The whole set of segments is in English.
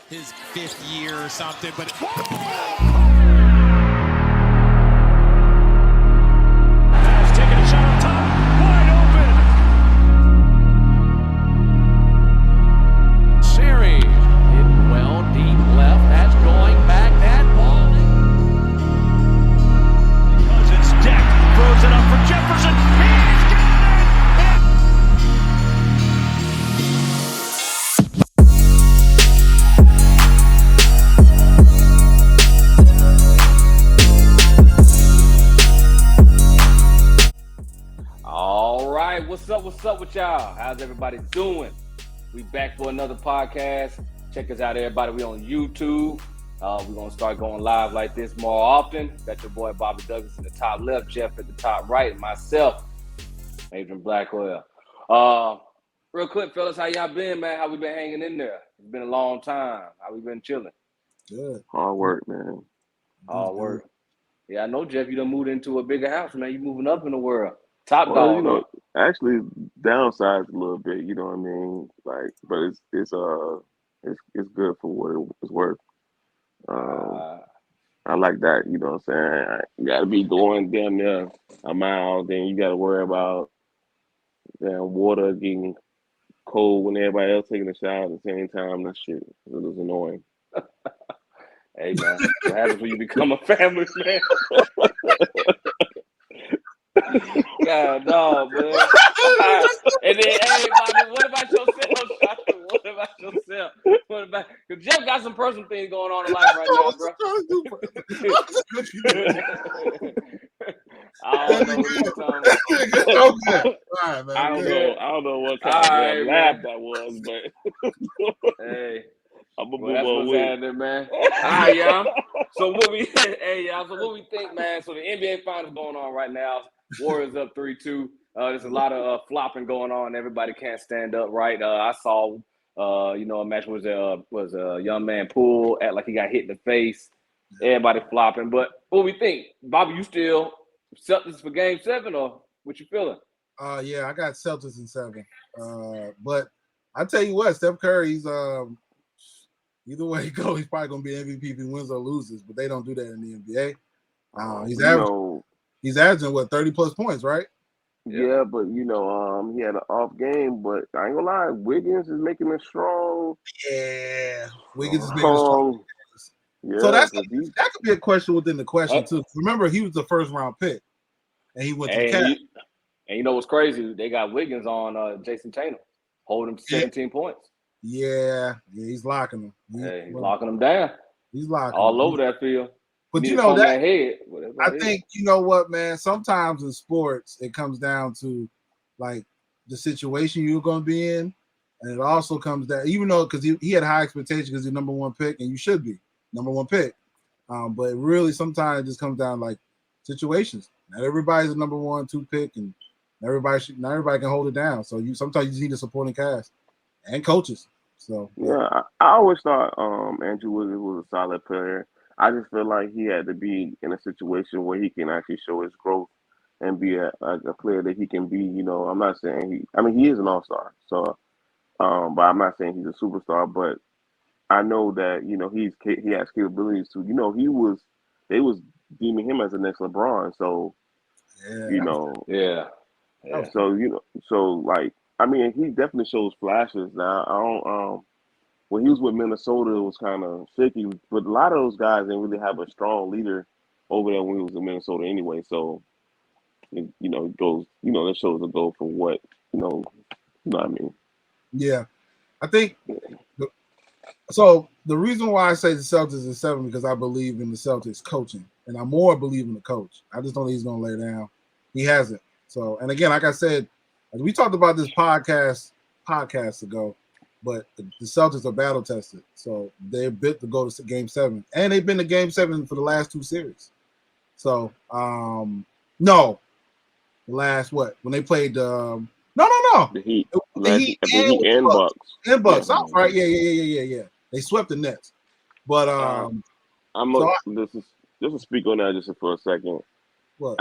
his 5th year or something, but taking a shot on top, wide open. Siri hit well deep left. That's going back. That ball because it's decked, throws it up for Jefferson. He's got All right, what's up with y'all? How's everybody doing? We back for another podcast. Check us out, everybody. We on YouTube. We're going to start going live like this more often. Got your boy Bobby Douglas in the top left, Jeff at the top right, and myself, Adrian Blackwell. Real quick, fellas, how y'all been, man? How we been hanging in there? It's been a long time. How we been chilling? Good. Hard work, man. Hard work. Yeah, I know, Jeff, you done moved into a bigger house, man. You moving up in the world. Top dog. You know, actually downsized a little bit, you know what I mean? Like, but it's good for what it's worth. I like that, you know what I'm saying? You gotta be going damn near a mile, then you gotta worry about damn water getting cold when everybody else taking a shower at the same time. That shit, it was annoying. Hey man, what happens when you become a family man? God, no, man. And then, hey, Bobby, what about yourself? What about yourself? Because Jeff got some personal things going on in life right now, bro. I don't know what you're talking about. I don't know what kind of laugh that was, but hey. I'm gonna That's what's happening, man. All right, y'all. So what we think, man? So the NBA Finals going on right now. Warriors up 3-2. There's a lot of flopping going on. Everybody can't stand up right. I saw, a match was a young man Poole act like he got hit in the face. Everybody flopping. But what we think, Bobby? You still Celtics for Game 7, or what you feeling? Yeah, I got Celtics in 7. But I tell you what, Steph Curry's either way he goes, he's probably gonna be MVP if he wins or loses. But they don't do that in the NBA. He's averaging what 30 plus points, right? Yeah, but he had an off game. But I ain't gonna lie, Wiggins is making it strong. Yeah, Wiggins is making it strong. Yeah, so that could be a question within the question too. Remember, he was the first round pick, and he went to the Cavs. And you know what's crazy? They got Wiggins on Jason Tatum, holding him 17 points. Yeah, he's locking him. He's locking him down. He's locking all him. over that field. But you know that I think you know what, man. Sometimes in sports, it comes down to like the situation you're going to be in, and it also comes down, even though because he had high expectations because he's number one pick, and you should be number one pick. But really, sometimes it just comes down like situations. Not everybody's a number 1, 2 pick, and not everybody can hold it down. So sometimes you just need a supporting cast and coaches. So yeah, I always thought Andrew Wiggins was a solid player. I just feel like he had to be in a situation where he can actually show his growth and be a player that he can be. You know, I'm not saying he is an all-star. So, but I'm not saying he's a superstar. But I know that he has capabilities to. You know, they was deeming him as the next LeBron. So, yeah. So like. He definitely shows flashes now. When he was with Minnesota, it was kind of shaky, but a lot of those guys didn't really have a strong leader over there when he was in Minnesota anyway. So, it goes, that shows a goal for what, you know what I mean? Yeah, I think. So the reason why I say the Celtics is 7 because I believe in the Celtics coaching, and I more believe in the coach. I just don't think he's going to lay down. He hasn't. So, and again, like I said. We talked about this podcasts ago, but the Celtics are battle tested, so they're built to go to Game 7, and they've been to Game 7 for the last 2 series. So, no, the last when they played the Heat, the Heat and Bucks. And Bucks, yeah. Right? Yeah. They swept the Nets, but just to speak on that just for a second. What?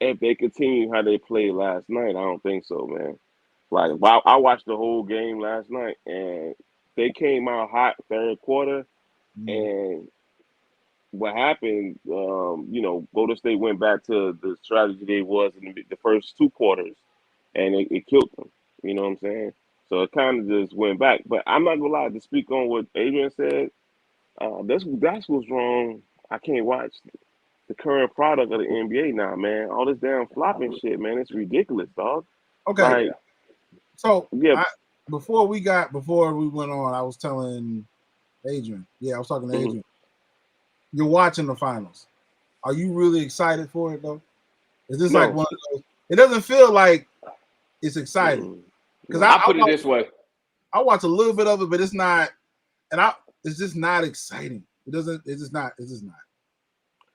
If they continue how they played last night, I don't think so, man. Like, I watched the whole game last night, and they came out hot third quarter, and what happened, Golden State went back to the strategy they was in the first 2 quarters, and it killed them. You know what I'm saying? So it kind of just went back. But I'm not gonna lie, to speak on what Adrian said, that's what's wrong. I can't watch the current product of the NBA now, man. All this damn flopping shit, man. It's ridiculous, dog. Okay. Like, so yeah. Before we went on, I was telling Adrian. Yeah, I was talking to Adrian. You're watching the finals. Are you really excited for it though? Is this like one of those? It doesn't feel like it's exciting. Because I put it this way. I watch a little bit of it, but it's not, it's just not exciting. It's just not.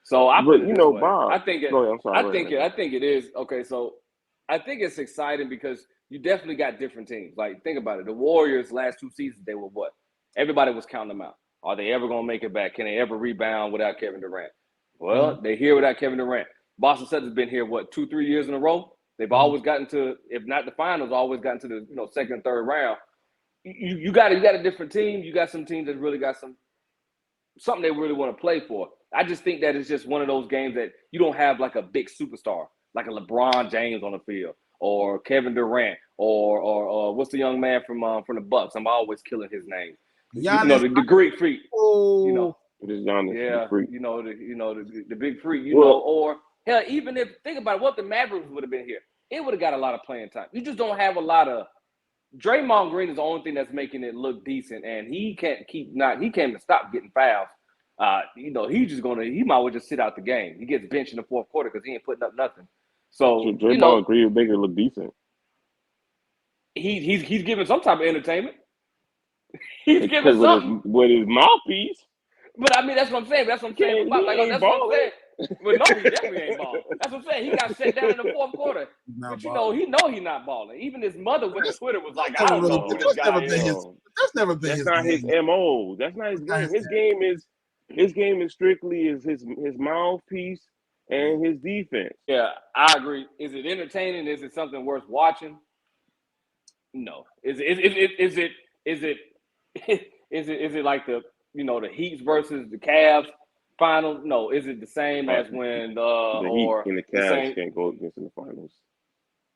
So I put it this way. Bob. I think it is. Okay, so I think it's exciting because you definitely got different teams. Like, think about it. The Warriors last 2 seasons, they were what? Everybody was counting them out. Are they ever going to make it back? Can they ever rebound without Kevin Durant? Well, they're here without Kevin Durant. Boston Celtics been here, 2-3 years in a row? They've always gotten to, if not the finals, always gotten to the second and third round. You got a different team. You got some teams that really got something they really want to play for. I just think that it's just one of those games that you don't have like a big superstar, like a LeBron James on the field, or Kevin Durant, or what's the young man from the Bucks? I'm always killing his name. Giannis, the Greek freak. It is Giannis, yeah, the freak. The big freak. Or hell, even if think about it, what the Mavericks would have been here, it would have got a lot of playing time. You just don't have a lot of. Draymond Green is the only thing that's making it look decent, and he can't stop getting fouls. He might as well just sit out the game. He gets benched in the fourth quarter because he ain't putting up nothing. So Draymond Green would make it look decent. He's giving some type of entertainment. He's giving something with his mouthpiece. But I mean, that's what I'm saying. That's what I'm saying. That's what I'm saying. But no, he definitely ain't balling. That's what I'm saying. He got set down in the fourth quarter. But he he's not balling. Even his mother went to Twitter was like, I don't know who this guy is. That's never been his game. That's not his MO. That's not his game. His game is strictly his mouthpiece and his defense. Yeah, I agree. Is it entertaining? Is it something worth watching? No. Is it like the the Heat versus the Cavs finals? No. Is it the same as when the Heat and the Cavs can't go against in the finals?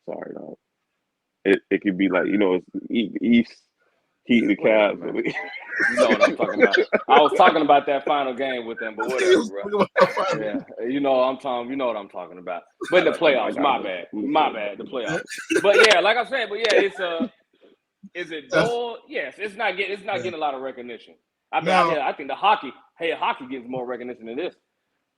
Sorry, dog. It could be like it's East Heat and the Cavs. You know what I'm talking about. I was talking about that final game with them, but whatever, bro. Yeah, you know what I'm talking about. But in the playoffs, my bad, the playoffs. But yeah, like I said, is it dull? Yes, it's not getting a lot of recognition. I mean, I think hockey gets more recognition than this.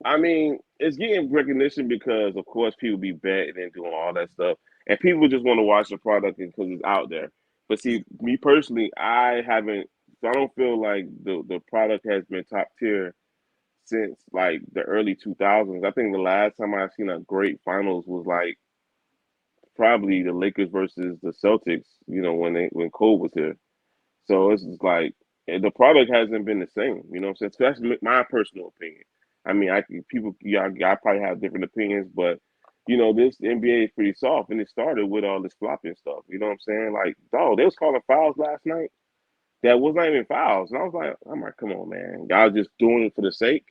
I mean, it's getting recognition because, of course, people be betting and doing all that stuff, and people just want to watch the product because it's out there. But see, me personally, I don't feel like the product has been top tier since like the early 2000s. I think the last time I've seen a great finals was like probably the Lakers versus the Celtics, when Cole was here. So it's just like the product hasn't been the same, what I'm saying? That's my personal opinion. I mean, I probably have different opinions, but this NBA is pretty soft, and it started with all this flopping stuff. You know what I'm saying? Like, dog, they was calling fouls last night that was not even fouls, and I was like, come on, man, y'all just doing it for the sake.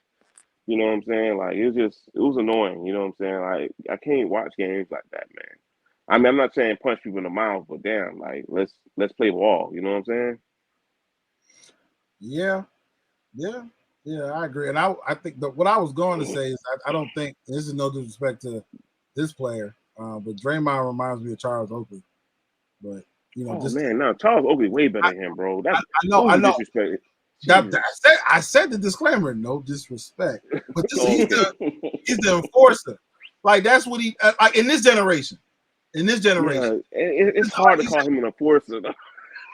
You know what I'm saying? Like, it was annoying. You know what I'm saying? Like, I can't watch games like that, man. I mean, I'm not saying punch people in the mouth, but damn, like, let's play ball. You know what I'm saying? Yeah, I agree. And I think what I was going to say is I don't think, this is no disrespect to this player, but Draymond reminds me of Charles Oakley. But Charles Oakley way better than him, bro. I know. Disrespect. I said the disclaimer, no disrespect. But he's the enforcer. Like, that's what he like in this generation. Yeah, it's hard to call him an enforcer, though.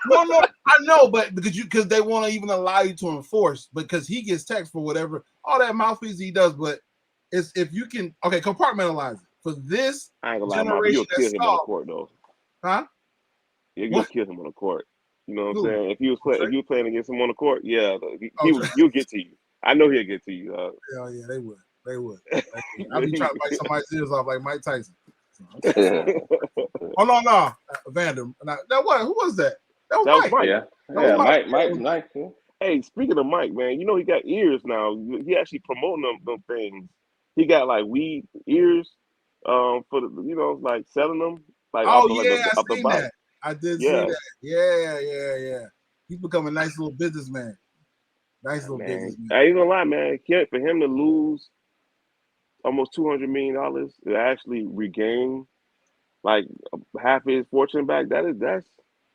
No, I know, but because they want to even allow you to enforce, because he gets text for whatever all that mouthpiece he does. But it's if you can compartmentalize it for this I ain't gonna lie, generation. You'll kill him on the court, though. Huh? You'll kill him on the court. You know what I'm saying? If you were playing against him on the court, he'll get to you. I know he'll get to you. Hell yeah, they would. I'll be trying to bite somebody's ears off like Mike Tyson. Oh no, Vander. Now what? Who was that? That That was was Mike. Mike. Yeah, That was yeah, Mike. Mike. Yeah. Hey, speaking of Mike, man, you know he got ears now. He actually promoting them things. He got like weed ears, for the, like selling them like Oh off yeah, the I seen box. that. I did see Yeah, that. Yeah. He's become a nice little businessman. Nice little man. businessman. I ain't gonna lie, man. For him to lose almost $200 million to actually regain like half of his fortune back, that's top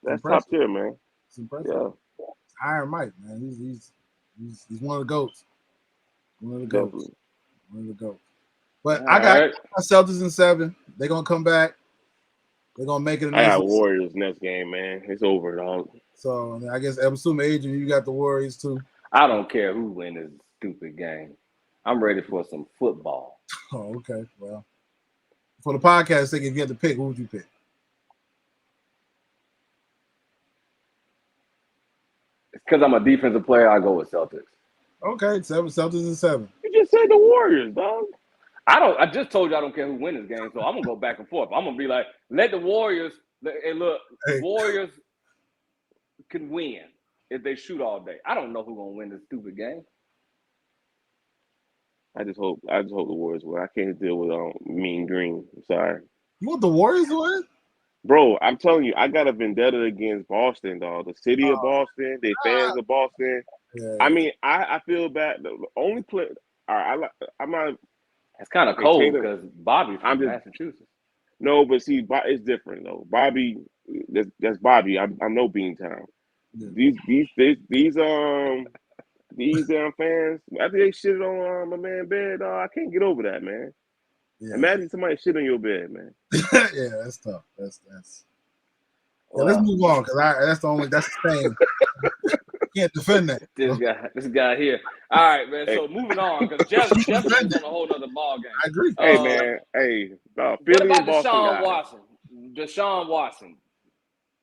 Impressive. tier, man. It's impressive. Yeah, It's Iron Mike, man. He's one of the goats. One of the goats. definitely. One of the goats. But All I got right. Celtics in 7. They're gonna come back. They're gonna make it a I nice. got Warriors next game, man. It's over, dog. So I guess I'm assuming Adrian, you got the Warriors too. I don't care who wins this stupid game. I'm ready for some football. Oh, okay. Well, for the podcast sake, if you had to pick, who would you pick? Because I'm a defensive player, I go with Celtics. Okay, 7 Celtics in 7. You just said the Warriors, dog. I just told you I don't care who wins this game, so I'm gonna go back and forth. I'm gonna be like, let the Warriors. Hey, look, Hey. Warriors can win if they shoot all day. I don't know who's gonna win this stupid game. I just hope the Warriors win. I can't deal with Mean Green. I'm sorry. You want the Warriors to win? Bro, I'm telling you, I got a vendetta against Boston, dog. The city of Boston, they fans of Boston. Yeah. I mean, I feel bad. The only play, all right, I'm not. It's kind of Okay, cold Tatum- because Bobby's from I'm just- Massachusetts. No, but see, it's different though. Bobby, that's Bobby. I'm no Beantown. Yeah. These fans, after they shitted on my man bed, dog, I can't get over that, man. Yeah. Imagine somebody shit on your bed, man. Yeah, that's tough. That's. Yeah, let's move on because that's the thing. Can't defend that. This guy here. All right, man. So moving on because Jefferson's on a whole other ball game. I agree. Hey, man. Hey, What Philly about and Boston Deshaun guys. Watson? Deshaun Watson.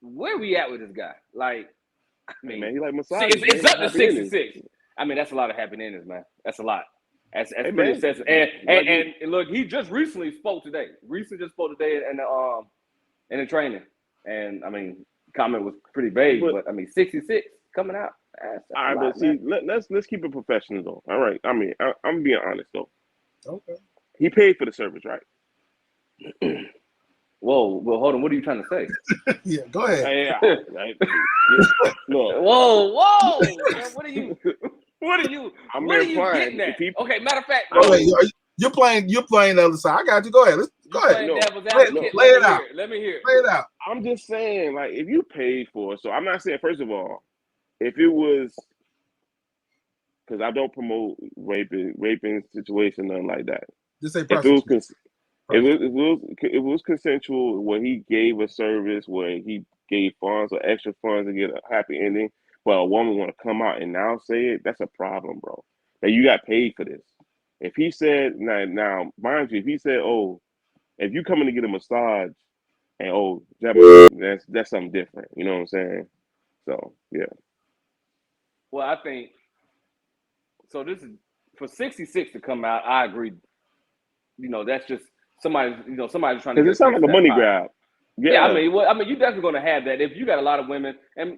Where we at with this guy? Like, I mean, Man, he like see, massage. it's up to 66. I mean, that's a lot of happy endings, man. That's a lot. That's pretty man. excessive. And look, he just recently spoke today. In the training. And I mean, comment was pretty vague, but I mean, 66 coming out. That's All right, lot, but see, let's keep it professional though. All right, I mean, I'm being honest though. Okay. He paid for the service, right? Whoa, well, hold on. What are you trying to say? Yeah, go ahead. Yeah. Look, Whoa! Man, what are you I'm getting at? Okay, matter of fact, You're playing the other side. I got you. Go ahead. Go ahead. playing devil's Lay advocate. it out. Let me hear it. Lay it out. I'm just saying, like, if you paid for it, so I'm not saying, first of all, if it was, because I don't promote raping situation, nothing like that. Just say If it was consensual, where he gave a service, where he gave funds or extra funds to get a happy ending, but a woman want to come out and now say it, that's a problem, bro. That you got paid for this. If he said, now, mind you, if he said, oh, if you coming to get a massage, and that's something different. You know what I'm saying? So yeah. Well, I think so. This is for 66 to come out. I agree. You know, that's just somebody's trying to. Because it sounds like a money grab. Yeah, I mean, you're definitely going to have that if you got a lot of women, and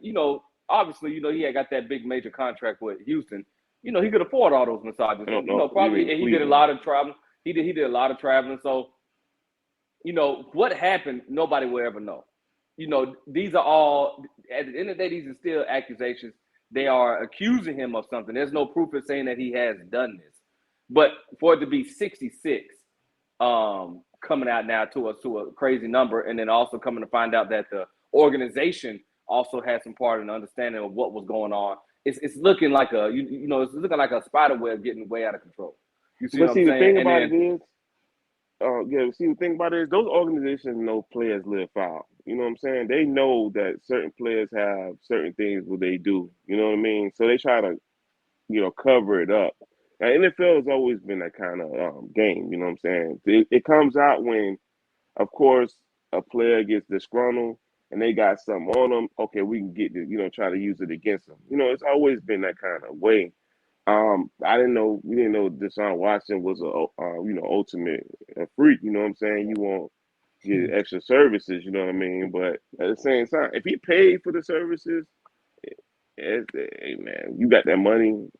obviously, he had got that big major contract with Houston. He could afford all those massages. Probably he did a lot of traveling. He did a lot of traveling. So, what happened, nobody will ever know. These are all, at the end of the day, these are still accusations. They are accusing him of something. There's no proof of saying that he has done this. But for it to be 66, coming out now to a crazy number, and then also coming to find out that the organization also had some part in the understanding of what was going on. It's looking like it's looking like a spider web getting way out of control. You see what I'm saying? The thing about it is, the thing about it is those organizations know players live foul. You know what I'm saying? They know that certain players have certain things what they do. You know what I mean? So they try to, cover it up. Now, NFL has always been that kind of game. You know what I'm saying? It comes out when, of course, a player gets disgruntled and they got something on them. Okay, we can get try to use it against them. It's always been that kind of way. We didn't know Deshaun Watson was a ultimate freak. You know what I'm saying? You want get extra services. You know what I mean? But at the same time, if he paid for the services, hey man, you got that money.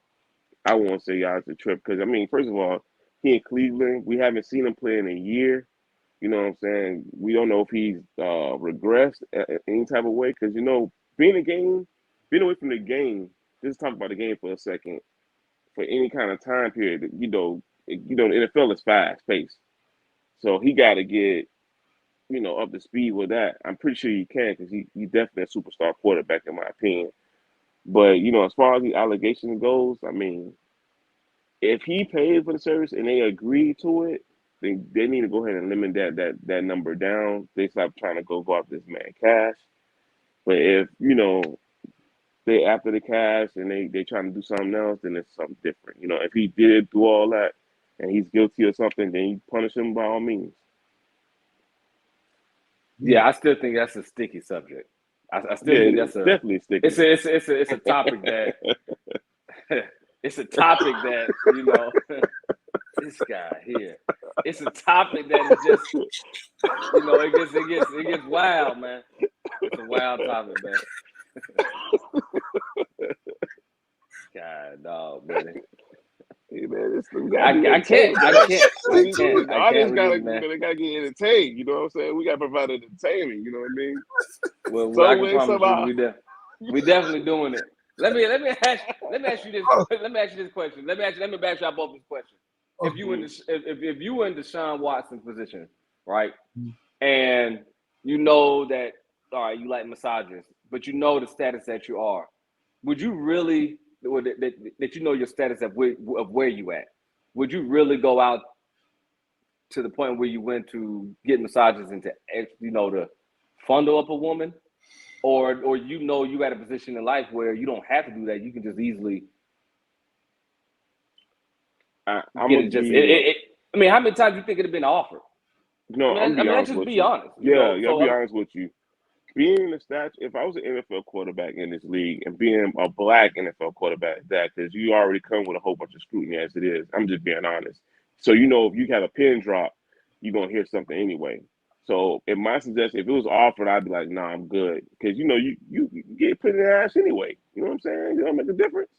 I won't say y'all it's a trip because I mean, first of all, he in Cleveland. We haven't seen him play in a year. You know what I'm saying? We don't know if he's regressed any type of way because being away from the game. Just talk about the game for a second. For any kind of time period, the NFL is fast paced, so he got to get up to speed with that. I'm pretty sure he can because he's definitely a superstar quarterback in my opinion. But as far as the allegation goes, I mean, if he paid for the service and they agree to it, then they need to go ahead and limit that number down. They stop trying to go after this man cash. But if they after the cash and they trying to do something else, then it's something different. If he did do all that and he's guilty of something, then you punish him by all means. Yeah, I still think that's a sticky subject. I still think that's definitely sticky. It's a topic that it's a topic that this guy here. It's a topic that is just it gets wild, man. It's a wild topic, man. God, dog, man. Hey, man, I can't. They gotta get entertained. You know what I'm saying? We gotta provide entertainment. You know what I mean? Well, I can promise you, we definitely doing it. Let me ask you this. Let me ask you this question. Let me back y'all both this question. If you were in Deshawn Watson's position, right, and that all right, you like massages, but the status that you are, would you really that your status of where you at? Would you really go out to the point where you went to get massages and to fondle up a woman, or you at a position in life where you don't have to do that, you can just easily I mean, how many times do you think it'd have been offered? No, I'm be honest with you. Honest. I'll be honest with you. Being the stats, if I was an NFL quarterback in this league and being a black NFL quarterback, because you already come with a whole bunch of scrutiny as it is. I'm just being honest. So if you have a pin drop, you're gonna hear something anyway. So in my suggestion, if it was offered, I'd be like, nah, I'm good. Because you get put in the ass anyway. You know what I'm saying? You don't make a difference.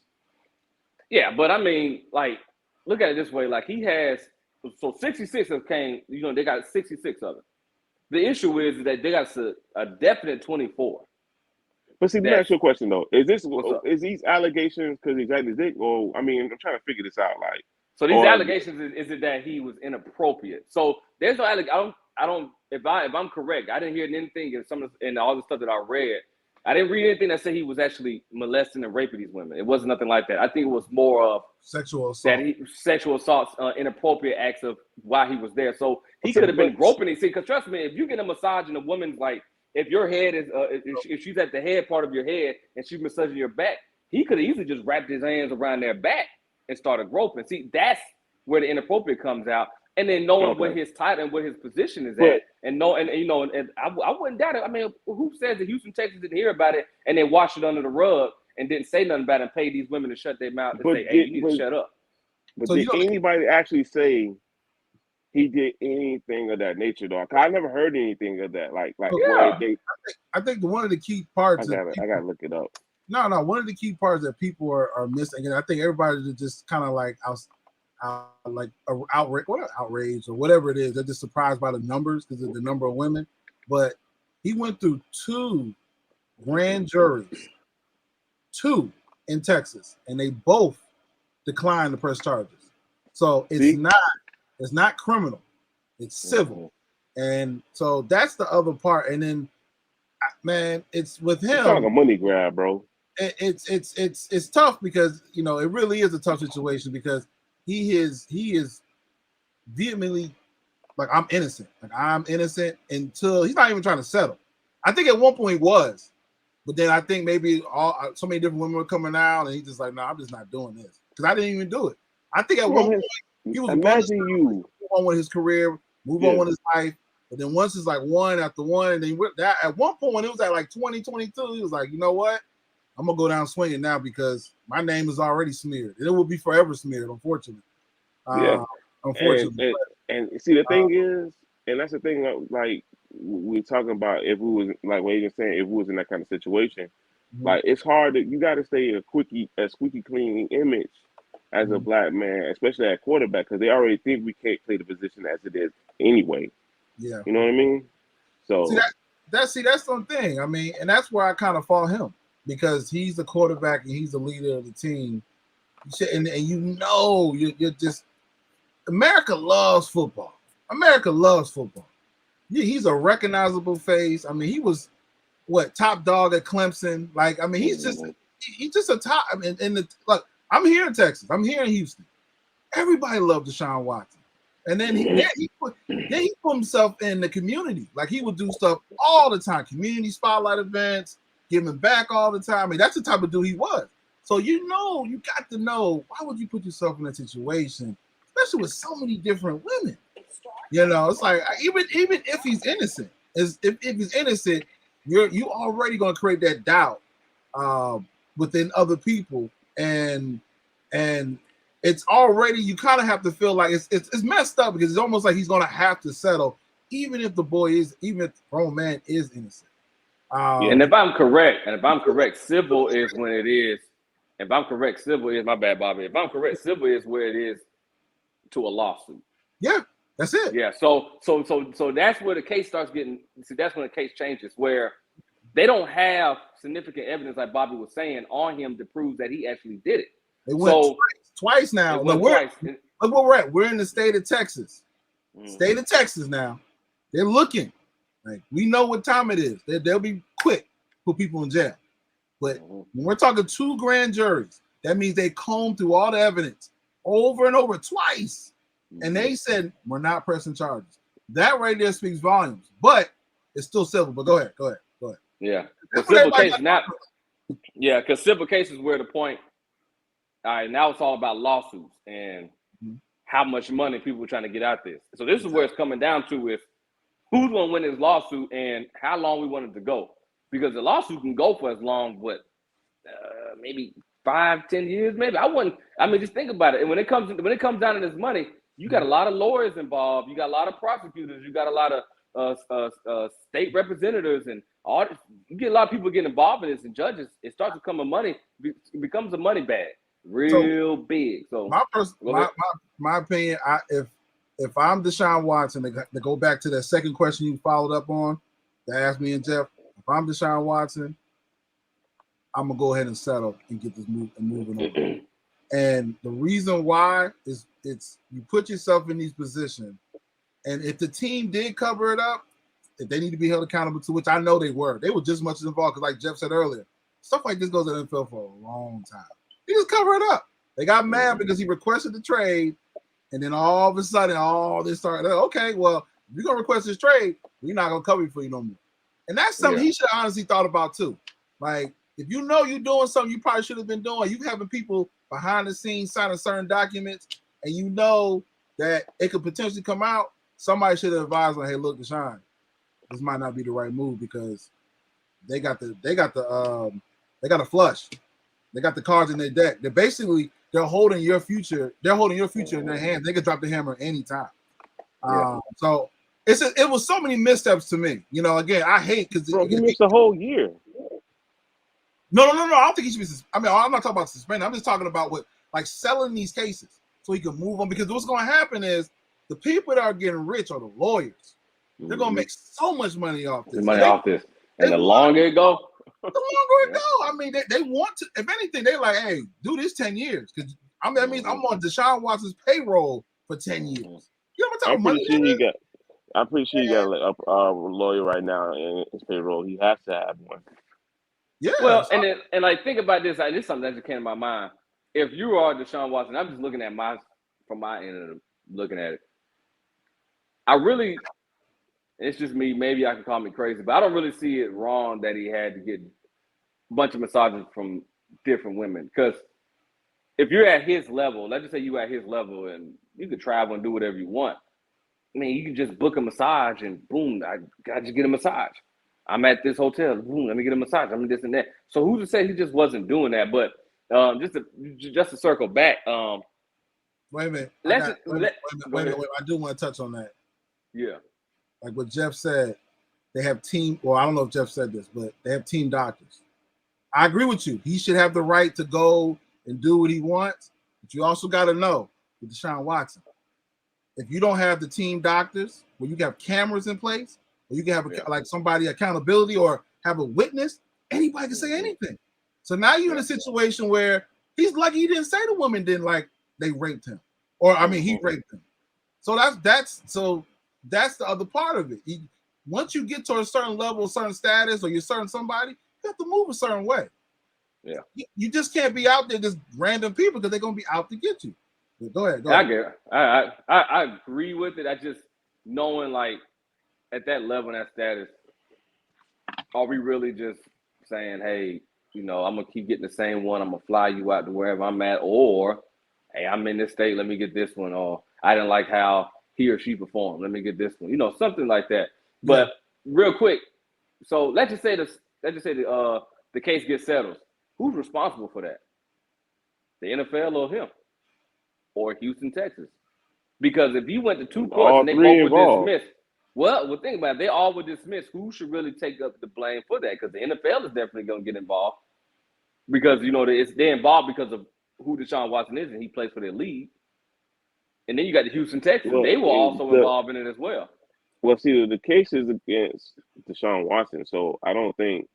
Yeah, but I mean, like, look at it this way. Like, he has 66 of came, they got 66 of it. The issue is that they got a definite 24. But see, let me ask you a question though. Is these allegations because he's at his dick, or I'm trying to figure this out. Like, so these allegations is it that he was inappropriate? So there's no allegation. I don't. If I'm correct, I didn't hear anything in all the stuff that I read. I didn't read anything that said he was actually molesting and raping these women. It wasn't nothing like that. I think it was more of sexual assault. Sexual assaults, inappropriate acts of why he was there. So he could have been groping these. See, because trust me, if you get a massage and a woman's like, if your head is, if she's at the head part of your head and she's massaging your back, he could have easily just wrapped his hands around their back and started groping. See, that's where the inappropriate comes out. And then knowing what his title and what his position is at, and I wouldn't doubt it. I mean, who says that Houston Texans didn't hear about it and then washed it under the rug and didn't say nothing about it and paid these women to shut their mouth and say, "Hey, you need to shut up." But did anybody actually say he did anything of that nature, though? I never heard anything of that. I think one of the key parts. I gotta look it up. No. One of the key parts that people are missing, and I think everybody just kind of like outraged or whatever it is. They're just surprised by the numbers because of the number of women. But he went through 2 grand juries, 2 in Texas, and they both declined to press charges. So it's not criminal, it's civil. And so that's the other part. And then, man, it's with him. It's like a money grab, bro. It's tough because it really is a tough situation because he is vehemently like, I'm innocent until he's not even trying to settle. I think at one point he was, but then I think maybe so many different women were coming out and he's just like, no, I'm just not doing this because I didn't even do it. I think at one point he was move on with his career, move on with his life, but then once it's like one after one, and then at one point when it was at like 2022, he was like, you know what? I'm gonna go down swinging now because my name is already smeared, and it will be forever smeared. Unfortunately, Unfortunately. And see, the thing is, and that's the thing. Like we're talking about if we was like what you're saying, if we was in that kind of situation, like it's hard to you got to stay a squeaky clean image as a black man, especially at quarterback, because they already think we can't play the position as it is anyway. Yeah, you know what I mean. So that's the thing. I mean, and that's where I kind of fault him because he's the quarterback and he's the leader of the team. And you're just America loves football. America loves football. Yeah, he's a recognizable face. I mean, he was top dog at Clemson. Like, I mean, he's just a top. I mean, look, I'm here in Texas. I'm here in Houston. Everybody loved Deshawn Watson. And then he put himself in the community. Like, he would do stuff all the time, community spotlight events, giving back all the time. I mean, that's the type of dude he was. So you got to know, why would you put yourself in that situation, especially with so many different women? It's like even if he's innocent, if he's innocent, you already gonna create that doubt within other people, and it's already, you kind of have to feel like it's messed up because it's almost like he's gonna have to settle, even if the grown man is innocent. And if I'm correct, civil is when it is. If I'm correct, civil is, my bad, Bobby. If I'm correct, civil is where it is to a lawsuit. Yeah, that's it. Yeah, so that's where the case starts getting. See, that's when the case changes, where they don't have significant evidence, like Bobby was saying, on him to prove that he actually did it. They went twice now. Look where we're at. We're in the state of Texas. State of Texas now. They're looking. Like, we know what time it is. They'll be quick, put people in jail. But when we're talking 2 grand juries, that means they combed through all the evidence over and over twice. And they said, we're not pressing charges. That right there speaks volumes. But it's still civil. But go ahead. Yeah. Because civil cases is where the point, all right, now it's all about lawsuits and how much money people are trying to get out this. So this is where it's coming down to is who's going to win this lawsuit and how long we want it to go. Because the lawsuit can go for as long, maybe 5-10 years, maybe. Just think about it. And when it comes down to this money, you got a lot of lawyers involved. You got a lot of prosecutors. You got a lot of state representatives, and all. You get a lot of people getting involved in this, and judges. It starts to become it becomes a money bag, real big. So my opinion, if I'm Deshaun Watson, to go back to that second question you followed up on, to ask me and Jeff. If I'm Deshaun Watson, I'm gonna go ahead and settle and get this moving on. And the reason why is you put yourself in these positions, and if the team did cover it up, if they need to be held accountable to, which I know they were just as much as involved. Because like Jeff said earlier, stuff like this goes in the NFL for a long time. They just cover it up. They got mad because he requested the trade, and then all of a sudden, all this started. Okay, well, if you're gonna request this trade, we're not gonna cover you for you no more. And that's something he should have honestly thought about too. Like, if you know you're doing something you probably should have been doing, you having people behind the scenes signing certain documents, and you know that it could potentially come out, somebody should have advised on, hey, look, Deshaun, this might not be the right move because they got a flush. They got the cards in their deck. They're holding your future. They're holding your future in their hands. They could drop the hammer anytime. So it was so many missteps to me. Again, I hate because he missed the whole year. No. I don't think he should be. I'm not talking about suspending. I'm just talking about selling these cases so he can move on. Because what's going to happen is the people that are getting rich are the lawyers. They're going to make so much money off this. And the longer it go, I mean, they want to. If anything, they're like, hey, do this 10 years because that means I'm on Deshaun Watson's payroll for 10 years. You know what I'm talking about? I'm pretty sure he got a lawyer right now in his payroll. He has to have one. Yeah. Well, and think about this. This is something that just came to my mind. If you are Deshaun Watson, I'm just looking at from my end of looking at it. It's just me. Maybe I can call me crazy, but I don't really see it wrong that he had to get a bunch of massages from different women. Because if you're at his level, let's just say you're at his level and you can travel and do whatever you want. I mean, you can just book a massage and boom, I got you get a massage. I'm at this hotel, boom, let me get a massage. I'm this and that. So who's to say he just wasn't doing that? But just to circle back. Wait a minute. I do want to touch on that. Yeah. Like what Jeff said, they have team. Well, I don't know if Jeff said this, but they have team doctors. I agree with you. He should have the right to go and do what he wants. But you also got to know with Deshaun Watson, if you don't have the team doctors, where you have cameras in place, or you can have like somebody accountability or have a witness, anybody can say anything. So now you're in a situation where he's lucky he didn't say the woman didn't like they raped him, or I mean he raped him. So that's the other part of it. Once you get to a certain level, a certain status, or you're certain somebody, you have to move a certain way. Yeah, you just can't be out there just random people because they're gonna be out to get you. But go ahead. I get it. I agree with it. I just knowing like at that level, that status, are we really just saying, hey, you know, I'm gonna keep getting the same one. I'm gonna fly you out to wherever I'm at, or hey, I'm in this state. Let me get this one. Or I didn't like how he or she performed. Let me get this one. You know, something like that. But real quick, so let's just say the case gets settled. Who's responsible for that? The NFL or him? Or Houston, Texas? Because if you went to two courts and they both were dismissed, well, think about it. They all were dismissed. Who should really take up the blame for that? Because the NFL is definitely going to get involved. Because, you know, they're involved because of who Deshaun Watson is, and he plays for their league. And then you got the Houston Texans. Well, they were also involved in it as well. Well, see, the case is against Deshaun Watson, so I don't think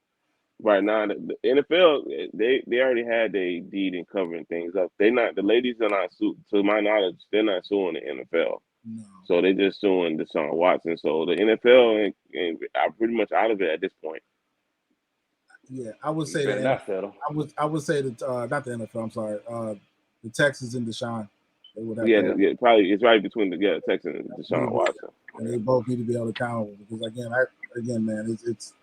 right now the NFL they already had their deed in covering things up. The ladies are not to my knowledge, they're not suing the NFL. No. So they're just suing Deshaun Watson. So the NFL are pretty much out of it at this point. Yeah, I would say that. Not settle. I would say that not the NFL. I'm sorry, the Texans and Deshaun. They would have probably it's right between the Texans and Deshaun Watson. And they both need to be held accountable because again, man, it's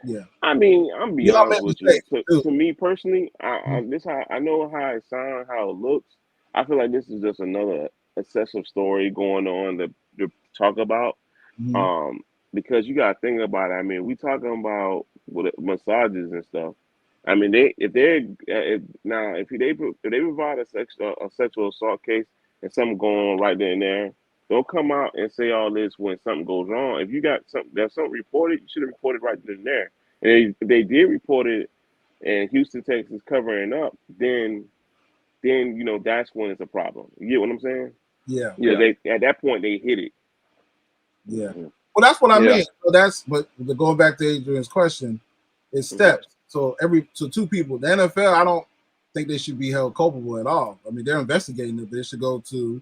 yeah. I mean, I'm be honest with you. To me personally, I know how it sounds, how it looks. I feel like this is just another excessive story going on to talk about. Mm-hmm. Because you got to think about it. I mean, we talking about massages and stuff. I mean, if they provide a sexual assault case and something going on right there and there, don't come out and say all this when something goes wrong. If you got something reported, you should have reported right then and there. And if they did report it, and Houston, Texas covering up, then you know that's when it's a problem. You get what I'm saying? Yeah. They at that point they hit it. Yeah. Well, that's what I mean. But going back to Adrian's question, it's steps. So two people, the NFL, I don't think they should be held culpable at all. I mean, they're investigating it. They should go to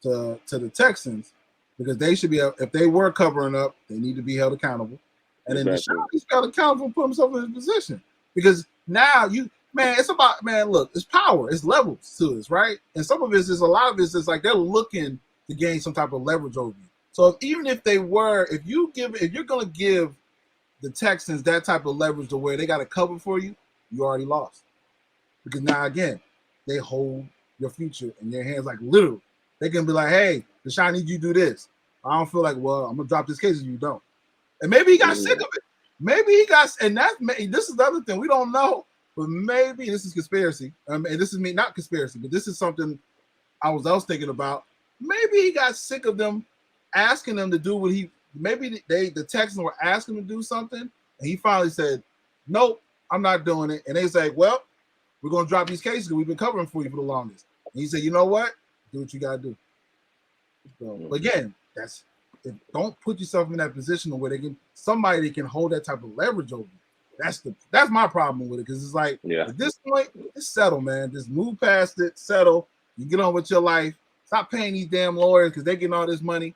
the Texans because they should be, if they were covering up, they need to be held accountable. And then Deshaun, he's got accountable for put himself in his position because now it's about, look, it's power, it's levels to this, right? And some of it is a lot of it is like they're looking to gain some type of leverage over you. So even if you're going to give the Texans that type of leverage to where they got to cover for you, you already lost. Because now, again, they hold your future in their hands, like literally. They can be like, hey, Deshaun, I need you to do this. I don't feel like, well, I'm going to drop this case if you don't. And maybe he got sick of it. Maybe he got, and this is the other thing. We don't know, but maybe this is conspiracy. And this is not conspiracy, but this is something I was thinking about. Maybe he got sick of them asking them to do what the Texans were asking him to do something, and he finally said, nope, I'm not doing it. And they say, well, we're going to drop these cases because we've been covering for you for the longest. And he said, you know what? Do what you got to do. So, again, don't put yourself in that position where somebody can hold that type of leverage over you. That's my problem with it because it's like, at this point, it's settle, man. Just move past it, settle. You get on with your life. Stop paying these damn lawyers because they're getting all this money.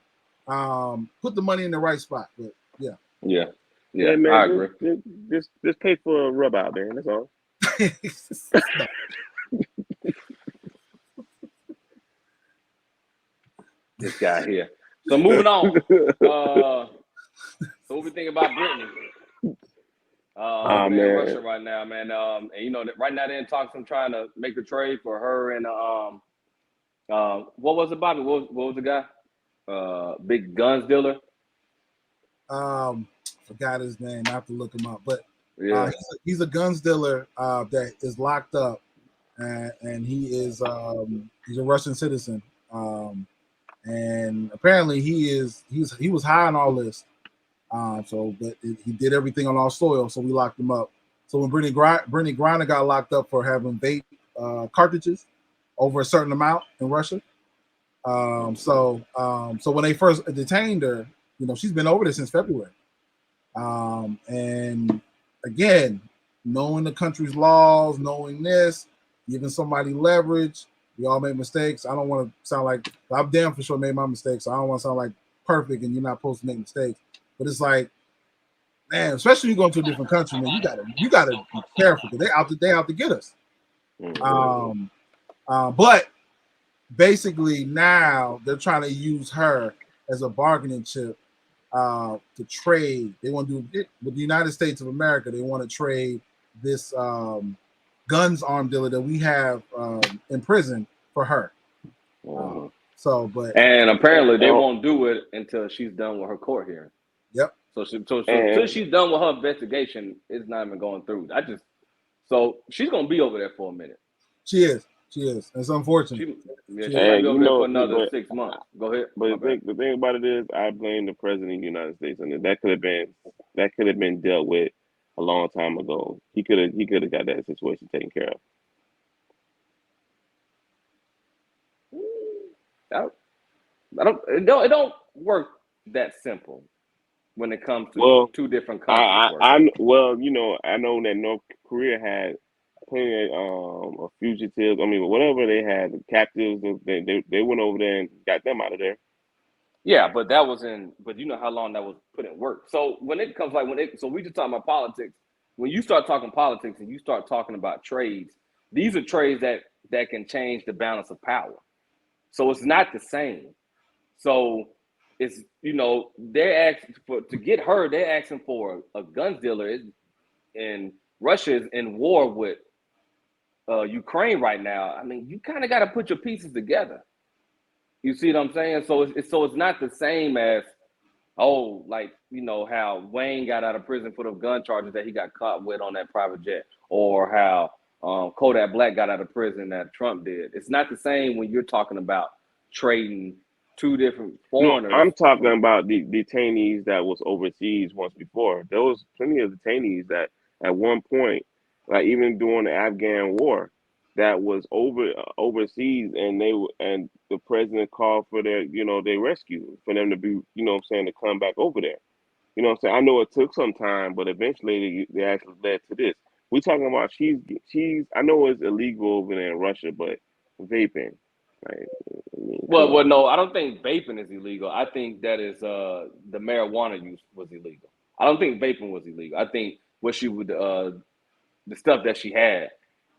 Put the money in the right spot. But yeah, man, I agree. Just pay for a rub out, man. That's all. This guy here. So moving on. So what we think about Brittany? Man, Russia right now, man. And you know that right now they're in talks. I'm trying to make a trade for her and what was it, Bobby? What was the guy? Big guns dealer. Forgot his name. I have to look him up, but he's a guns dealer that is locked up, and he's a Russian citizen. And apparently he was high on all this, But he did everything on our soil, so we locked him up. So when Brittany Griner got locked up for having vape cartridges over a certain amount in Russia, so when they first detained her, she's been over there since February. And again, knowing the country's laws, knowing this, giving somebody leverage, we all make mistakes. I don't want to sound like I'm damn for sure made my mistakes. So I don't want to sound like perfect and you're not supposed to make mistakes. But it's like, man, especially when you go to a different country, man, you gotta be careful because they out to get us. But basically now they're trying to use her as a bargaining chip to trade. They want to do it with the United States of America. They want to trade this guns arm dealer that we have in prison for her. And apparently they won't do it until she's done with her court hearing. Yep. So until she's done with her investigation, it's not even going through. So she's gonna be over there for a minute. She is. It's unfortunate. She might be over there for another 6 months. Go ahead. But the thing about it is, I blame the president of the United States, and that could have been dealt with a long time ago. He could have got that situation taken care of. It don't work that simple when it comes to two different countries. I know that North Korea had plenty of fugitives. I mean, whatever they had, captives. They went over there and got them out of there. Yeah, but that was but you know how long that was put in work. So when it comes so we just talking about politics. When you start talking politics and you start talking about trades, these are trades that can change the balance of power. So it's not the same. So it's, they're asking to get her, they're asking for a guns dealer. And Russia is in war with Ukraine right now. I mean, you kind of got to put your pieces together. You see what I'm saying? So it's not the same as, how Wayne got out of prison for the gun charges that he got caught with on that private jet, or how Kodak Black got out of prison that Trump did. It's not the same when you're talking about trading two different foreigners. No, I'm talking about the detainees that was overseas once before. There was plenty of detainees that at one point, like even during the Afghan war, that was overseas, and the president called for their rescue, for them to be, to come back over there. I know it took some time, but eventually they actually led to this. We're talking about she's I know it's illegal over there in Russia, but vaping. Well, no, I don't think vaping is illegal. I think that is the marijuana use was illegal. I don't think vaping was illegal. I think what she would the stuff that she had,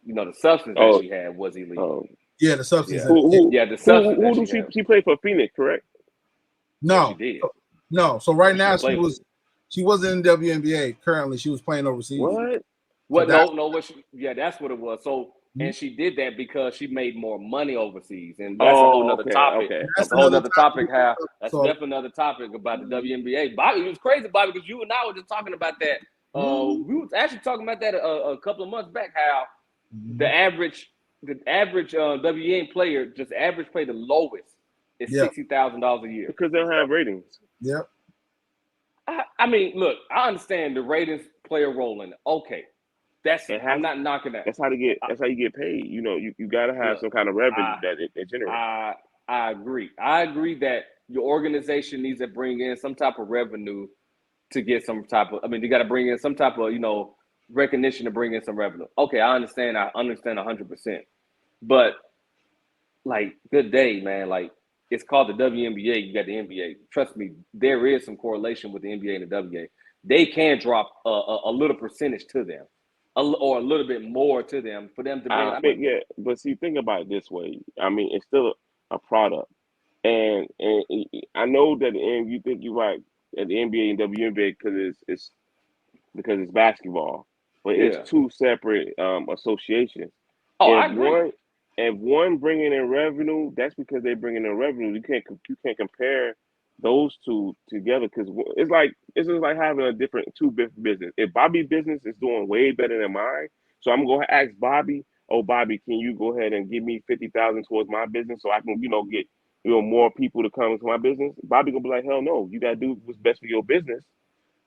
the substance that she had was illegal. Yeah, the substance. The substance. She played for Phoenix, correct? No, she did. No. So right now she wasn't in WNBA. Currently, she was playing overseas. What? What? No. That's what it was. So. And she did that because she made more money overseas, and that's a whole nother topic. Okay. That's a whole other topic. That's definitely another topipic about the WNBA. Bobby, it was crazy, Bobby, because you and I were just talking about that. We were actually talking about that a couple of months back. How the average WNBA player, just average play, the lowest is $60,000 a year because they don't have ratings. Yep. I mean, look, I understand the ratings play a role in it. Okay. I'm not knocking that. That's how you get paid. You gotta have some kind of revenue that it generates. I agree. I agree that your organization needs to bring in some type of revenue to get some type of. I mean, you got to bring in some type of recognition to bring in some revenue. Okay, I understand. 100%. But good day, man. It's called the WNBA. You got the NBA. Trust me, there is some correlation with the NBA and the WNBA. They can drop a little percentage to them. Or a little bit more to them for them to bring. But see, think about it this way. I mean, it's still a product, and I know that you think you're right at the NBA and WNBA because it's basketball, but it's two separate associations. I agree. If one bringing in revenue, that's because they're bringing in revenue. You can't compare those two together because it's just like having two different business. If Bobby's business is doing way better than mine, so I'm gonna ask Bobby, Bobby, can you go ahead and give me $50,000 towards my business so I can get more people to come into my business? Bobby gonna be like, hell no, you gotta do what's best for your business.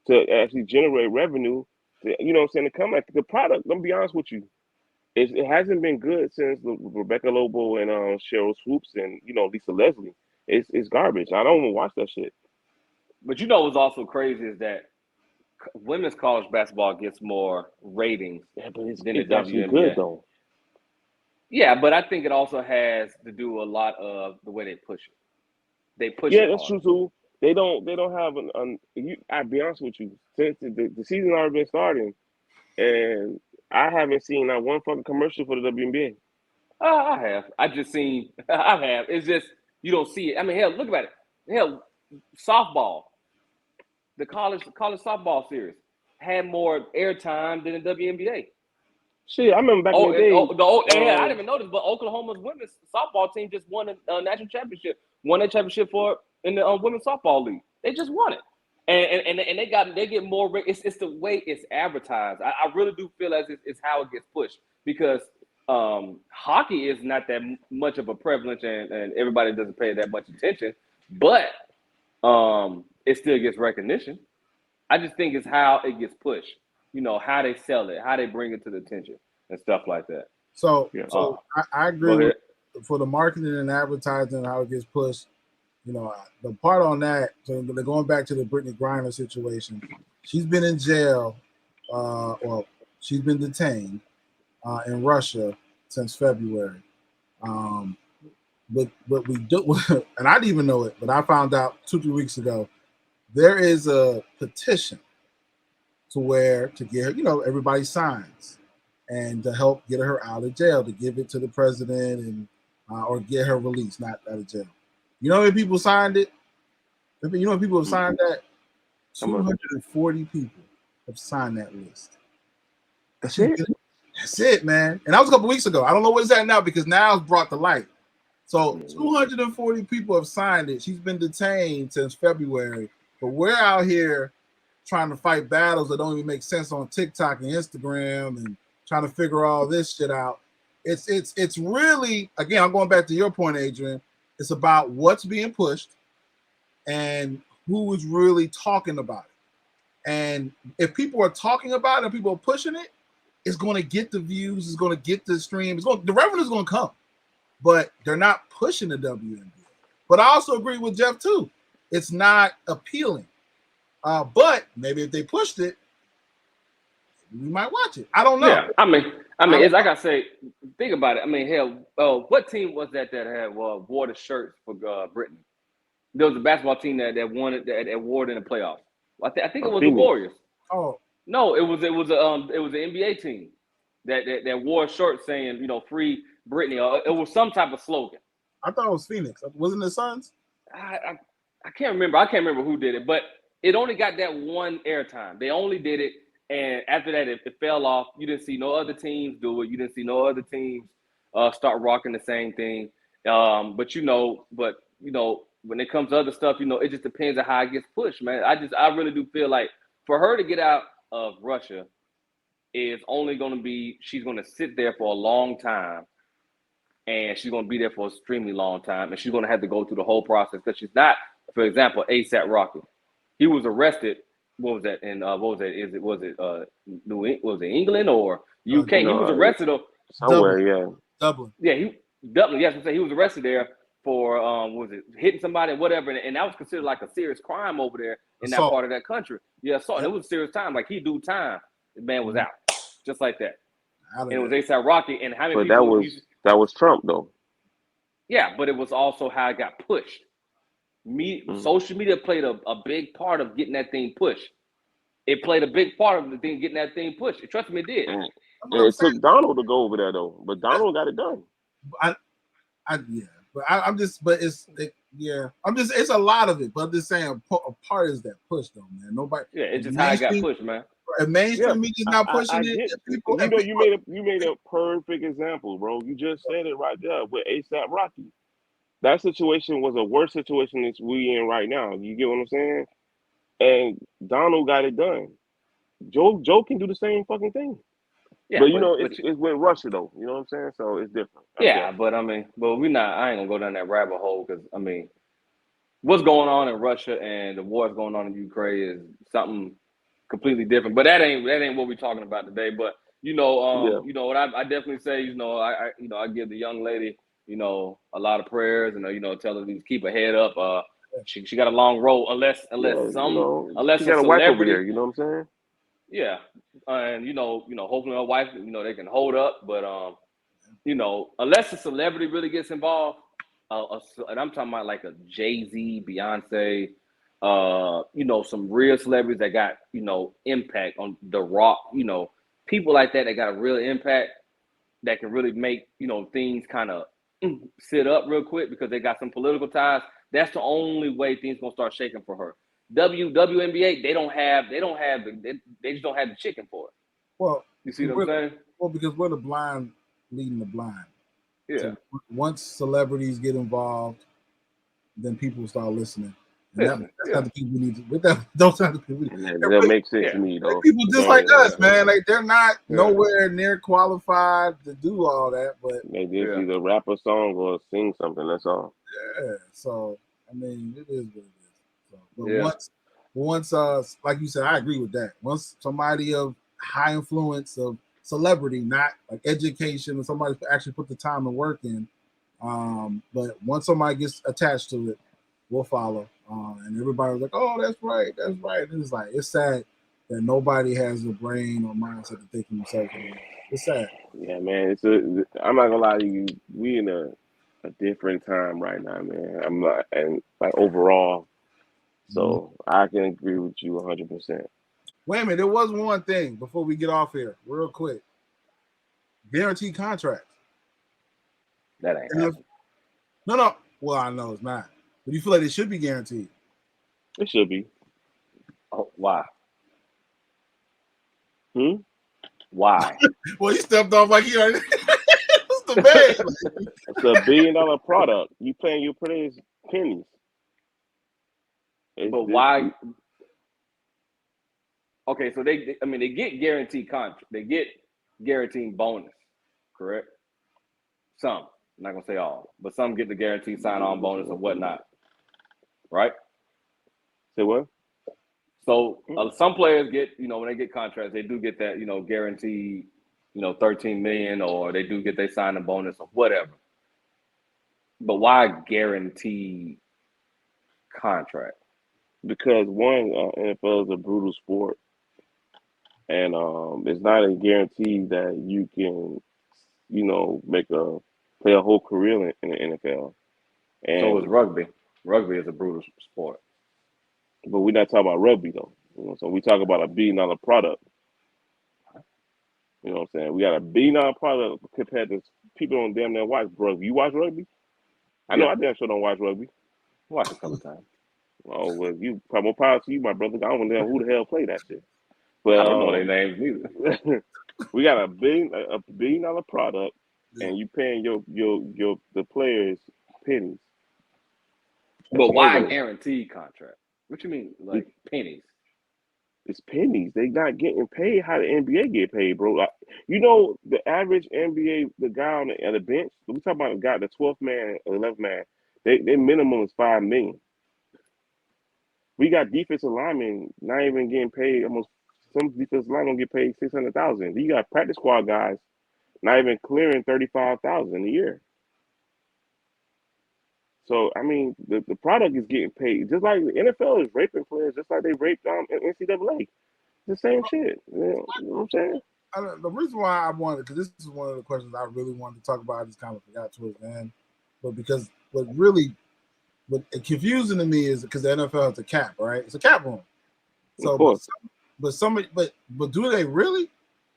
to actually generate revenue. To, you know what I'm saying? To come at the product. Let me be honest with you. It hasn't been good since Rebecca Lobo and Cheryl Swoops and Lisa Leslie. It's garbage. I don't even watch that shit. But you know what's also crazy is that women's college basketball gets more ratings But it's than the actually WNBA. good though. Yeah, but I think it also has to do a lot of the way they push it. They push Yeah, it that's harder. true too. They don't have I'll be honest with you. Since the season already been starting, and I haven't seen not one fucking commercial for the WNBA. I have. I just seen. I have. It's just you don't see it. I mean, hell, look at it. Hell, softball, the college softball series had more airtime than the WNBA. Shit, I remember back in the day. I didn't even notice, but Oklahoma's women's softball team just won a national championship. Won a championship in the women's softball league. They just won it, and they get more. It's the way it's advertised. I really do feel as it's how it gets pushed because hockey is not that much of a prevalence, and everybody doesn't pay that much attention, but it still gets recognition. I just think it's how it gets pushed. You know, how they sell it, how they bring it to the attention and stuff like that. So, Yeah. I agree with for the marketing and advertising, how it gets pushed. The part on that, so they're going back to the Brittany Griner situation. She's been in jail, or she's been detained in Russia since February. But we do, and I didn't even know it, but I found out 2-3 weeks ago, there is a petition to get her, everybody signs and to help get her out of jail, to give it to the president and or get her released, not out of jail. You know how many people signed it? You know how many people have signed that? 240 people have signed that list. That's it? That's it, man. And that was a couple weeks ago. I don't know what it's at now because now it's brought to light. So 240 people have signed it. She's been detained since February, but we're out here trying to fight battles that don't even make sense on TikTok and Instagram and trying to figure all this shit out. It's really, again, I'm going back to your point, Adrian. It's about what's being pushed and who is really talking about it. And if people are talking about it and people are pushing it, it's going to get the views, it's going to get the stream, the revenue is going to come. But they're not pushing the WNBA. But I also agree with Jeff too. It's not appealing. But maybe if they pushed it, we might watch it. I don't know. Yeah, I mean, it's like I say, think about it. I mean, hell, what team was that had wore the shirt for Brittany? There was a basketball team that won it, that wore it in the playoffs. I think it was the Warriors. Oh no, it was an NBA team that wore a shirt saying free Brittany. It was some type of slogan. I thought it was Phoenix. Wasn't it the Suns? I can't remember. I can't remember who did it, but it only got that one airtime. They only did it, and after that, it fell off. You didn't see no other teams do it. You didn't see no other teams start rocking the same thing. But when it comes to other stuff, it just depends on how it gets pushed, man. I really do feel like for her to get out of Russia is only going to be, she's going to sit there for a long time, and she's going to be there for an extremely long time, and she's going to have to go through the whole process because she's not, for example, ASAP Rocky. He was arrested. What was that? And was it England or UK? He was arrested somewhere, Dublin. Yeah, Dublin. Yes, he was arrested there for hitting somebody, whatever, and that was considered like a serious crime over there in that part of that country. Yeah, so it was a serious time. Like he do time, the man was out just like that. And it was ASAP Rocky, and how many? But that was Trump though. Yeah, but it was also how it got pushed. Social media played a big part of getting that thing pushed. It played a big part of the thing getting that thing pushed. Trust me, it did. It took Donald to go over there though, but Donald got it done. It's a lot of it, but I'm just saying a part is that push though, man. Nobody. Yeah, it's just how it got pushed, man. If mainstream media's not pushing it, you made a perfect example, bro. You just said it right there with ASAP Rocky. That situation was a worse situation than we in right now. You get what I'm saying? And Donald got it done. Joe can do the same fucking thing. Yeah, but it's with Russia though. You know what I'm saying? So it's different. But we're not. I ain't gonna go down that rabbit hole because what's going on in Russia and the wars going on in Ukraine is something completely different. But that ain't what we're talking about today. But you know what I definitely say, I give the young lady, a lot of prayers and tell her to keep her head up. She got a long road unless she a got a wife over celebrity. there. You know what I'm saying? Yeah, and hopefully her wife, they can hold up. But unless a celebrity really gets involved, and I'm talking about like a Jay-Z, Beyonce, some real celebrities that got impact on The Rock, people like that got a real impact that can really make things kind of sit up real quick because they got some political ties. That's the only way things gonna start shaking for her. WNBA, they just don't have the chicken for it. Well, You see what I'm saying? Well, because we're the blind leading the blind. Yeah. So once celebrities get involved, then people start listening. And that's not the people we need to. Those are the people. That makes sense to me, though. People just like us, man. Like they're not nowhere near qualified to do all that, but they just either rap a song or sing something. That's all. Yeah. So I mean, it is what it is. So, but once, like you said, I agree with that. Once somebody of high influence of celebrity, not like education, or somebody actually put the time and work in. But once somebody gets attached to it, we'll follow. And everybody was like, "Oh, that's right, that's right." And it's sad that nobody has the brain or mindset to think of themselves anymore. It's sad. Yeah, man. I'm not gonna lie to you. We in a different time right now, man. I'm not, and like overall, so I can agree with you 100%. Wait a minute, there was one thing before we get off here, real quick. Guaranteed contracts. That ain't happening. No. Well, I know it's not. But you feel like it should be guaranteed? It should be. Oh, why? Why? Well, he stepped off like he already. What's the man? It's $1 billion product. You paying your players pennies. But why? Okay, so they get guaranteed contract. They get guaranteed bonus, correct? Some. I'm not gonna say all, but some get the guaranteed sign-on bonus or whatnot, right? Say what? So some players get, when they get contracts, they do get that, guaranteed, $13 million, or they do get their sign-on bonus or whatever. But why guaranteed contract? Because one, NFL is a brutal sport, and it's not a guarantee that you can, play a whole career in the NFL. And so is rugby. Rugby is a brutal sport. But we're not talking about rugby though. So we talk about $1 billion product. You know what I'm saying? We got $1 billion product compared to people don't damn near watch rugby. You watch rugby? I know I damn sure don't watch rugby. Watch a couple times. Oh well, you probably more power to you, my brother. I don't know who the hell play that shit. But I don't know their names neither. We got $1 billion product, and you paying the players pennies. But why guaranteed contract? What you mean, like pennies? It's pennies. They not getting paid how the NBA get paid, bro. The average NBA, the guy on the bench. We talk about the guy, the 12th man, 11th man. Their minimum is $5 million. We got defensive linemen not even getting paid. Almost some defensive linemen get paid $600,000. You got practice squad guys not even clearing $35,000 a year. So I mean, the product is getting paid just like the NFL is raping players, just like they raped NCAA. The same shit. You know what I'm saying? The reason why I wanted, because this is one of the questions I really wanted to talk about. I just kind of forgot towards the end, but because what confusing to me is because the NFL has a cap, right? It's a cap room. So, but do they really?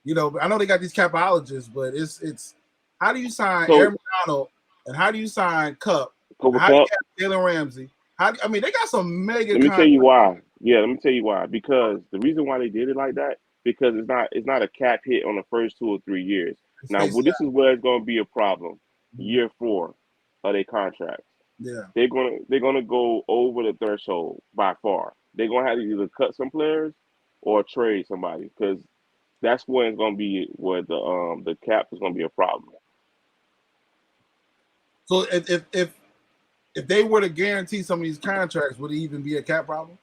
I know they got these capologists, but it's how do you sign Aaron Donald and how do you sign Cup? How do you have Jalen Ramsey? They got some mega. Let me tell you why. Yeah, let me tell you why. Because the reason why they did it like that, because it's not a cap hit on the first 2 or 3 years. Now, this is where it's going to be a problem. Year 4 of their contracts. Yeah, they're gonna go over the threshold by far. They're gonna have to either cut some players or trade somebody because that's when it's gonna be where the cap is gonna be a problem. So if they were to guarantee some of these contracts, would it even be a cap problem?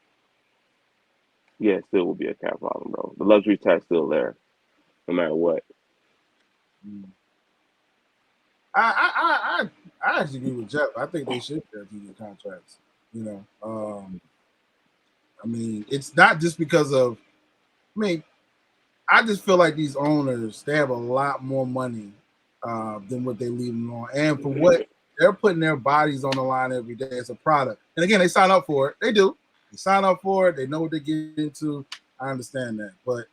yeah, it still will be a cap problem, bro. The luxury tax still there, no matter what. I actually agree with Jeff. I think they should guarantee their contracts. I mean, it's not just because of. I mean, I just feel like these owners, they have a lot more money than what they leave them on, and for what they're putting their bodies on the line every day as a product. And again, they sign up for it. They do. They sign up for it. They know what they get into. I understand that, but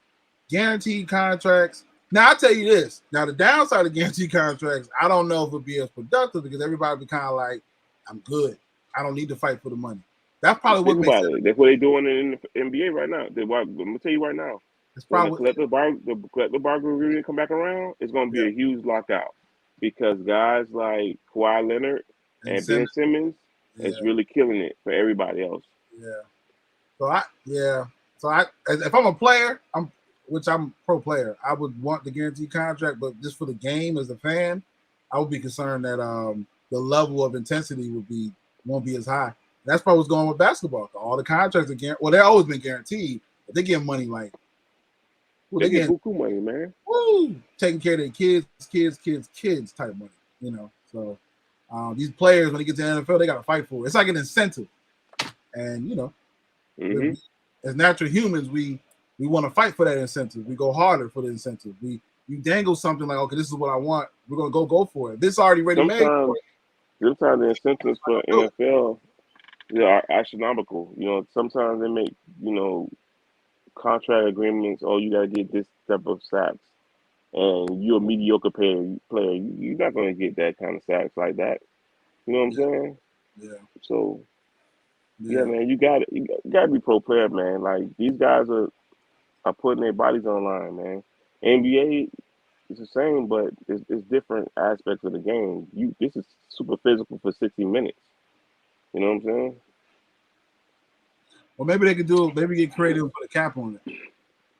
guaranteed contracts. Now I'll tell you this. Now the downside of guaranteed contracts, I don't know if it'll be as productive because everybody be kind of like, I'm good. I don't need to fight for the money. That's probably what Think makes about it. That's what they're doing in the NBA right now. I'm gonna tell you right now. it's When probably the collective bargaining agreement come back around, it's gonna be a huge lockout because guys like Kawhi Leonard and Ben Simmons is really killing it for everybody else. Yeah. So if I'm a player, which I'm pro player, I would want the guaranteed contract, but just for the game as a fan, I would be concerned that the level of intensity won't be as high. That's probably what's going on with basketball. All the contracts are guaranteed. Well, they've always been guaranteed, but they get money like they get buku money, man. Taking care of their kids type money. So these players, when they get to the NFL, they got to fight for it. It's like an incentive, and as natural humans, we want to fight for that incentive. We go harder for the incentive. We dangle something like, okay, this is what I want. We're gonna go for it. This already ready made. Sometimes the incentives for NFL are astronomical. Sometimes they make contract agreements. Oh, you gotta get this type of sacks, and you're a mediocre player. You're not gonna get that kind of sacks like that. You know what I'm saying? Yeah. So. Yeah, man, you got to be pro player, man. Like these guys are putting their bodies on the line, man. NBA is the same, but it's different aspects of the game. This is super physical for 60 minutes. You know what I'm saying? Well, maybe they could do it. Maybe get creative and put a cap on it.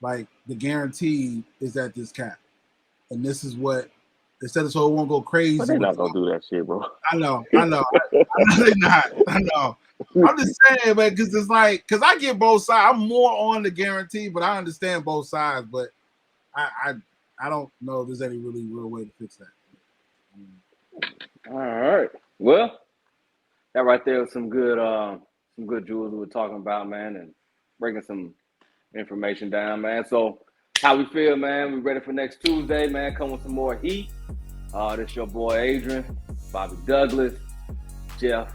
Like the guarantee is at this cap, and this is what instead of so it won't go crazy. But they're not gonna do that shit, bro. I know. I know they're not. I know. I'm just saying, man, because it's like, because I get both sides. I'm more on the guarantee, but I understand both sides. But I don't know if there's any really real way to fix that. All right. Well, that right there was some good jewels we were talking about, man, and breaking some information down, man. So how we feel, man? We ready for next Tuesday, man? Come with some more heat. This your boy Adrian, Bobby Douglas, Jeff,